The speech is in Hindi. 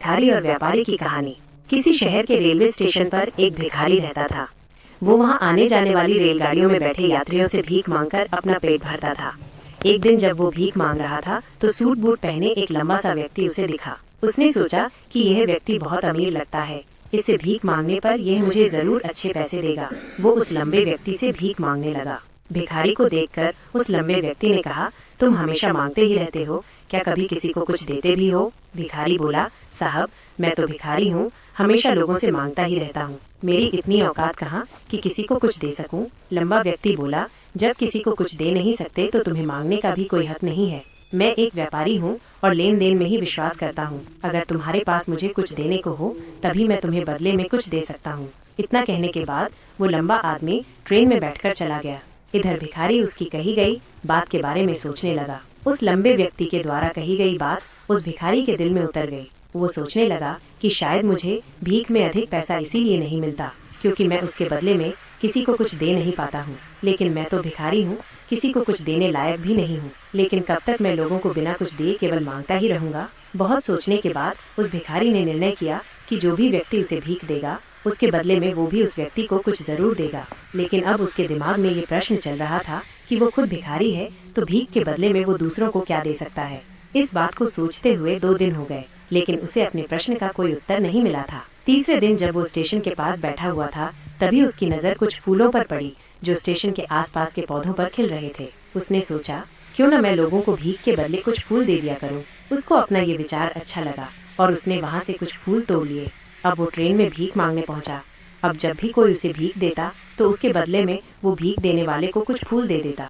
भिखारी और व्यापारी की कहानी। किसी शहर के रेलवे स्टेशन पर एक भिखारी रहता था। वो वहाँ आने जाने वाली रेलगाड़ियों में बैठे यात्रियों से भीख मांगकर अपना पेट भरता था। एक दिन जब वो भीख मांग रहा था तो सूट बूट पहने एक लंबा सा व्यक्ति उसे दिखा। उसने सोचा कि यह व्यक्ति बहुत अमीर लगता है, इससे भीख मांगने पर यह मुझे जरूर अच्छे पैसे देगा। वो उस लंबे व्यक्ति से भीख मांगने लगा। भिखारी को देखकर उस लंबे व्यक्ति ने कहा, तुम हमेशा मांगते ही रहते हो, क्या कभी किसी को कुछ देते भी हो? भिखारी बोला, साहब मैं तो भिखारी हूँ, हमेशा लोगों से मांगता ही रहता हूँ, मेरी इतनी औकात कहाँ कि किसी को कुछ दे सकूं। लंबा व्यक्ति बोला, जब किसी को कुछ दे नहीं सकते तो तुम्हें मांगने का भी कोई हक नहीं है। मैं एक व्यापारी हूँ और लेन देन में ही विश्वास करता हूँ। अगर तुम्हारे पास मुझे कुछ देने को हो तभी मैं तुम्हें बदले में कुछ दे सकता हूँ। इतना कहने के बाद वो लंबा आदमी ट्रेन में बैठकर चला गया। इधर भिखारी उसकी कही गई बात के बारे में सोचने लगा। उस लंबे व्यक्ति के द्वारा कही गई बात उस भिखारी के दिल में उतर गई। वो सोचने लगा कि शायद मुझे भीख में अधिक पैसा इसीलिए नहीं मिलता क्योंकि मैं उसके बदले में किसी को कुछ दे नहीं पाता हूँ। लेकिन मैं तो भिखारी हूँ, किसी को कुछ देने लायक भी नहीं हूँ। लेकिन कब तक मैं लोगों को बिना कुछ दिए केवल मांगता ही रहूँगा? बहुत सोचने के बाद उस भिखारी ने निर्णय किया कि जो भी व्यक्ति उसे भीख देगा उसके बदले में वो भी उस व्यक्ति को कुछ जरूर देगा। लेकिन अब उसके दिमाग में ये प्रश्न चल रहा था कि वो खुद भिखारी है तो भीख के बदले में वो दूसरों को क्या दे सकता है। इस बात को सोचते हुए 2 दिन हो गए, लेकिन उसे अपने प्रश्न का कोई उत्तर नहीं मिला था। तीसरे दिन जब वो स्टेशन के पास बैठा हुआ था तभी उसकी नज़र कुछ फूलों पर पड़ी जो स्टेशन के आसपास के पौधों पर खिल रहे थे। उसने सोचा, क्यों न मैं लोगों को भीख के बदले कुछ फूल दे दिया करूं। उसको अपना ये विचार अच्छा लगा और उसने वहां से कुछ फूल तोड़ लिए। अब वो ट्रेन में भीख मांगने पहुंचा। अब जब भी कोई उसे भीख देता तो उसके बदले में वो भीख देने वाले को कुछ फूल दे देता।